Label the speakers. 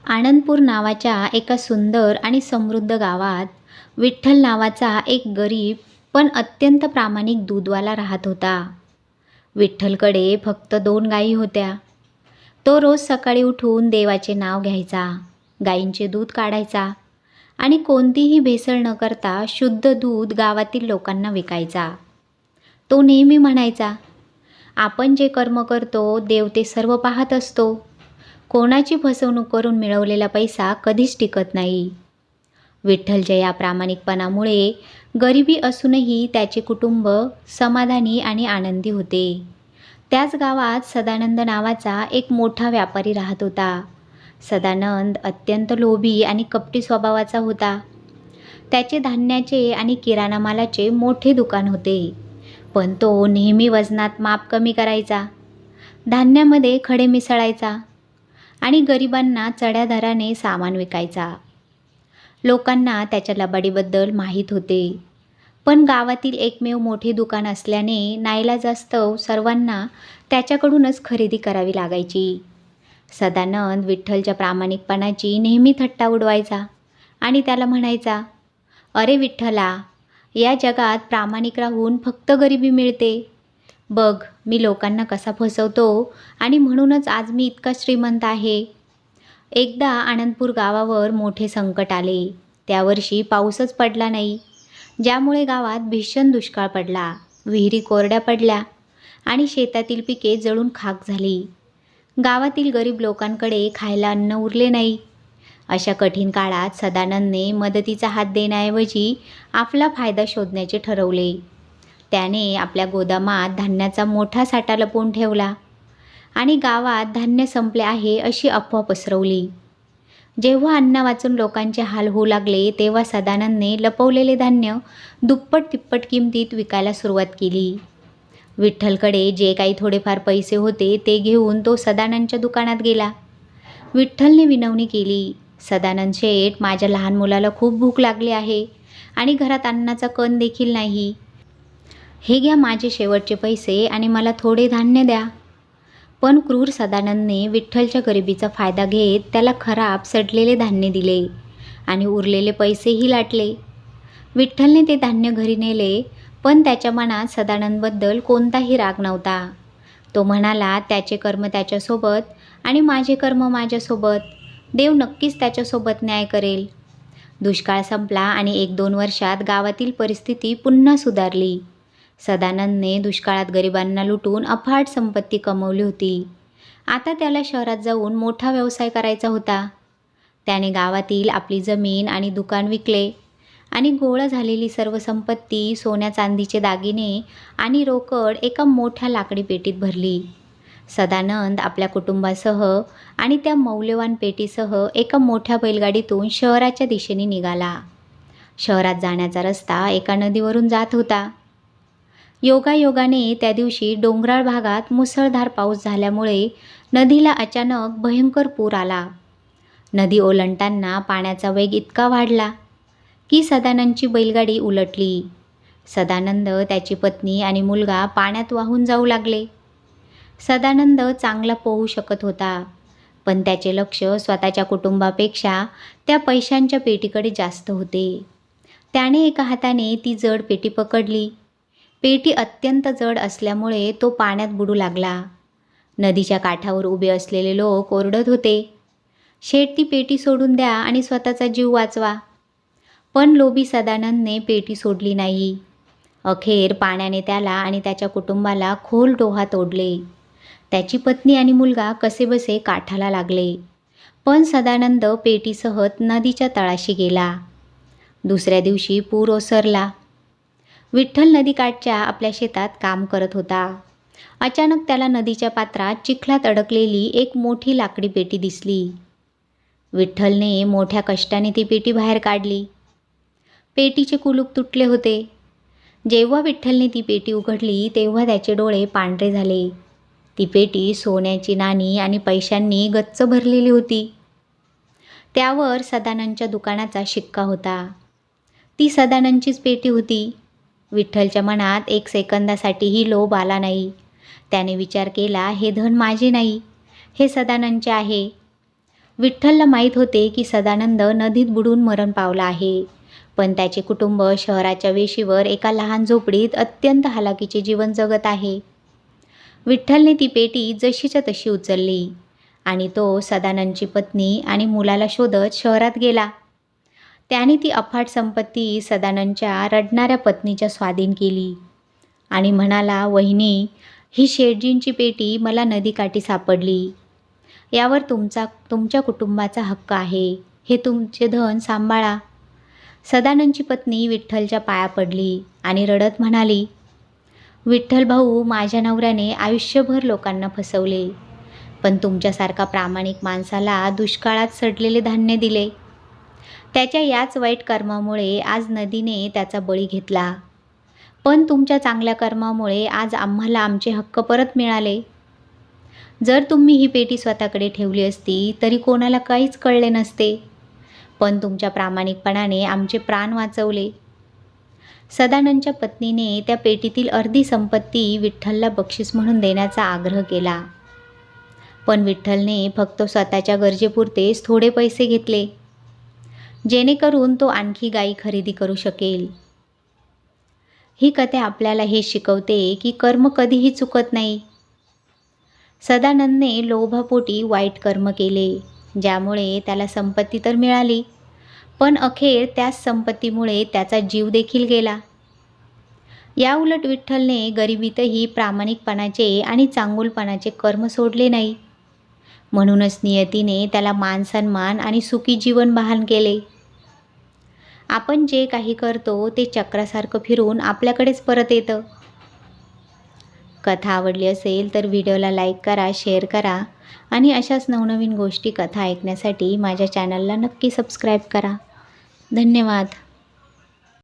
Speaker 1: आनंदपूर नावाच्या एका सुंदर आणि समृद्ध गावात विठ्ठल नावाचा एक गरीब पण अत्यंत प्रामाणिक दूधवाला राहत होता. विठ्ठलकडे फक्त 2 गायी होत्या. तो रोज सकाळी उठून देवाचे नाव घ्यायचा, गायींचे दूध काढायचा आणि कोणतीही भेसळ न करता शुद्ध दूध गावातील लोकांना विकायचा. तो नेहमी म्हणायचा, आपण जे कर्म करतो देव ते सर्व पाहत असतो. कोणाची फसवणूक करून मिळवलेला पैसा कधीच टिकत नाही. विठ्ठलच्या या प्रामाणिकपणामुळे गरिबी असूनही त्याचे कुटुंब समाधानी आणि आनंदी होते. त्याच गावात सदानंद नावाचा एक मोठा व्यापारी राहत होता. सदानंद अत्यंत लोभी आणि कपटी स्वभावाचा होता. त्याचे धान्याचे आणि किराणा मालाचे मोठे दुकान होते, पण तो नेहमी वजनात माप कमी करायचा, धान्यामध्ये खडे मिसळायचा आणि गरिबांना चढ्या दराने सामान विकायचा. लोकांना त्याच्या लबाडीबद्दल माहीत होते, पण गावातील एकमेव मोठे दुकान असल्याने नाईलाजास्तव सर्वांना त्याच्याकडूनच खरेदी करावी लागायची. सदानंद विठ्ठलच्या प्रामाणिकपणाची नेहमी थट्टा उडवायचा आणि त्याला म्हणायचा, अरे विठ्ठला, या जगात प्रामाणिक राहून फक्त गरिबी मिळते. बघ मी लोकांना कसा फसवतो आणि म्हणूनच आज मी इतका श्रीमंत आहे. एकदा आनंदपूर गावावर मोठे संकट आले. त्या वर्षी पाऊसच पडला नाही, ज्यामुळे गावात भीषण दुष्काळ पडला. विहिरी कोरड्या पडल्या आणि शेतातील पिके जळून खाक झाली. गावातील गरीब लोकांकडे खायला अन्न उरले नाही. अशा कठीण काळात सदानंदने मदतीचा हात देण्याऐवजी आपला फायदा शोधण्याचे ठरवले. त्याने आपल्या गोदामात धान्याचा मोठा साठा लपवून ठेवला आणि गावात धान्य संपले आहे अशी अफवा पसरवली. जेव्हा अन्न वाचून लोकांचे हाल होऊ लागले, तेव्हा सदानंदने लपवलेले धान्य दुप्पट तिप्पट किमतीत विकायला सुरुवात केली. विठ्ठलकडे जे काही थोडेफार पैसे होते ते घेऊन तो सदानंदच्या दुकानात गेला. विठ्ठलने विनवणी केली, सदानंद शेठ, माझ्या लहान मुलाला खूप भूक लागली आहे आणि घरात अन्नाचा कण देखील नाही. हे घ्या माझे शेवटचे पैसे आणि मला थोडे धान्य द्या. पण क्रूर सदानंदने विठ्ठलच्या गरिबीचा फायदा घेत त्याला खराब सडलेले धान्य दिले आणि उरलेले पैसेही लाटले. विठ्ठलने ते धान्य घरी नेले, पण त्याच्या मनात सदानंदबद्दल कोणताही राग नव्हता. तो म्हणाला, त्याचे कर्म त्याच्यासोबत आणि माझे कर्म माझ्यासोबत. देव नक्कीच त्याच्यासोबत न्याय करेल. दुष्काळ संपला आणि 1-2 वर्षात गावातील परिस्थिती पुन्हा सुधारली. सदानंदने दुष्काळात गरिबांना लुटून अफाट संपत्ती कमवली होती. आता त्याला शहरात जाऊन मोठा व्यवसाय करायचा होता. त्याने गावातील आपली जमीन आणि दुकान विकले आणि गोळा झालेली सर्व संपत्ती, सोन्या चांदीचे दागिने आणि रोकड एका मोठ्या लाकडी पेटीत भरली. सदानंद आपल्या कुटुंबासह आणि त्या मौल्यवान पेटीसह एका मोठ्या बैलगाडीतून शहराच्या दिशेने निघाला. शहरात जाण्याचा रस्ता एका नदीवरून जात होता. योगायोगाने त्या दिवशी डोंगराळ भागात मुसळधार पाऊस झाल्यामुळे नदीला अचानक भयंकर पूर आला. नदी ओलांडताना पाण्याचा वेग इतका वाढला की सदानंदची बैलगाडी उलटली. सदानंद, त्याची पत्नी आणि मुलगा पाण्यात वाहून जाऊ लागले. सदानंद चांगला पोहू शकत होता, पण त्याचे लक्ष स्वतःच्या कुटुंबापेक्षा त्या पैशांच्या पेटीकडे जास्त होते. त्याने एका हाताने ती जड पेटी पकडली. पेटी अत्यंत जड असल्यामुळे तो पाण्यात बुडू लागला. नदीच्या काठावर उभे असलेले लोक ओरडत होते, शेठ, ती पेटी सोडून द्या आणि स्वतःचा जीव वाचवा. पण लोभी सदानंदने पेटी सोडली नाही. अखेर पाण्याने त्याला आणि त्याच्या कुटुंबाला खोल डोहात ओढले. त्याची पत्नी आणि मुलगा कसेबसे काठाला लागले, पण सदानंद पेटीसह नदीच्या तळाशी गेला. दुसऱ्या दिवशी पूर ओसरला. विठ्ठल नदीकाठच्या आपल्या शेतात काम करत होता. अचानक त्याला नदीच्या पात्रात चिखलात अडकलेली एक मोठी लाकडी पेटी दिसली. विठ्ठलने मोठ्या कष्टाने ती पेटी बाहेर काढली. पेटीचे कुलूप तुटले होते. जेव्हा विठ्ठलने ती पेटी उघडली तेव्हा त्याचे डोळे पांढरे झाले. ती पेटी सोन्याची नाणी आणि पैशांनी गच्च भरलेली होती. त्यावर सदानंदच्या दुकानाचा शिक्का होता. ती सदानंदचीच पेटी होती. विठ्ठलच्या मनात 1 सेकंदासाठीही लोभ आला नाही. त्याने विचार केला, हे धन माझे नाही, हे सदानंदचे आहे. विठ्ठलला माहीत होते की सदानंद नदीत बुडून मरण पावला आहे, पण त्याचे कुटुंब शहराच्या वेशीवर एका लहान झोपडीत अत्यंत हालाकीचे जीवन जगत आहे. विठ्ठलने ती पेटी जशीच्या तशी उचलली आणि तो सदानंदची पत्नी आणि मुलाला शोधत शहरात गेला. त्याने ती अफाट संपत्ती सदानंदच्या रडणाऱ्या पत्नीच्या स्वाधीन केली आणि म्हणाला, वहिनी, ही शेठजींची पेटी मला नदीकाठी सापडली. यावर तुमच्या कुटुंबाचा हक्क आहे. हे तुमचे धन सांभाळा. सदानंदची पत्नी विठ्ठलच्या पाया पडली आणि रडत म्हणाली, विठ्ठल भाऊ, माझ्या नवऱ्याने आयुष्यभर लोकांना फसवले, पण तुमच्यासारखा प्रामाणिक माणसाला दुष्काळात सडलेले धान्य दिले. त्याच्या याच वाईट कर्मामुळे आज नदीने त्याचा बळी घेतला, पण तुमच्या चांगल्या कर्मामुळे आज आम्हाला आमचे हक्क परत मिळाले. जर तुम्ही ही पेटी स्वतःकडे ठेवली असती तरी कोणाला काहीच कळले नसते, पण तुमच्या प्रामाणिकपणाने आमचे प्राण वाचवले. सदानंदच्या पत्नीने त्या पेटीतील अर्धी संपत्ती विठ्ठलला बक्षीस म्हणून देण्याचा आग्रह केला, पण विठ्ठलने फक्त स्वतःच्या गरजेपुरतेच थोडे पैसे घेतले, जेणेकरून तो आणखी गायी खरेदी करू शकेल. ही कथा आपल्याला हे शिकवते की कर्म कधीही चुकत नाही. सदानंदने लोभापोटी वाईट कर्म केले, ज्यामुळे त्याला संपत्ती तर मिळाली, पण अखेर त्याच संपत्तीमुळे त्याचा जीव देखील गेला. याउलट विठ्ठलने गरिबीतही प्रामाणिकपणाचे आणि चांगुलपणाचे कर्म सोडले नाही. म्हणूनच नियतीने त्याला मान सन्मान आणि सुखी जीवन बहाल केले. आपण जे काही करतो ते चक्रासारखं फिरून आपल्याकडेच परत येतं. कथा आवडली असेल तर व्हिडिओला लाईक करा, शेअर करा आणि अशाच नवनवीन गोष्टी, कथा ऐकण्यासाठी माझ्या चॅनलला नक्की सबस्क्राईब करा. धन्यवाद.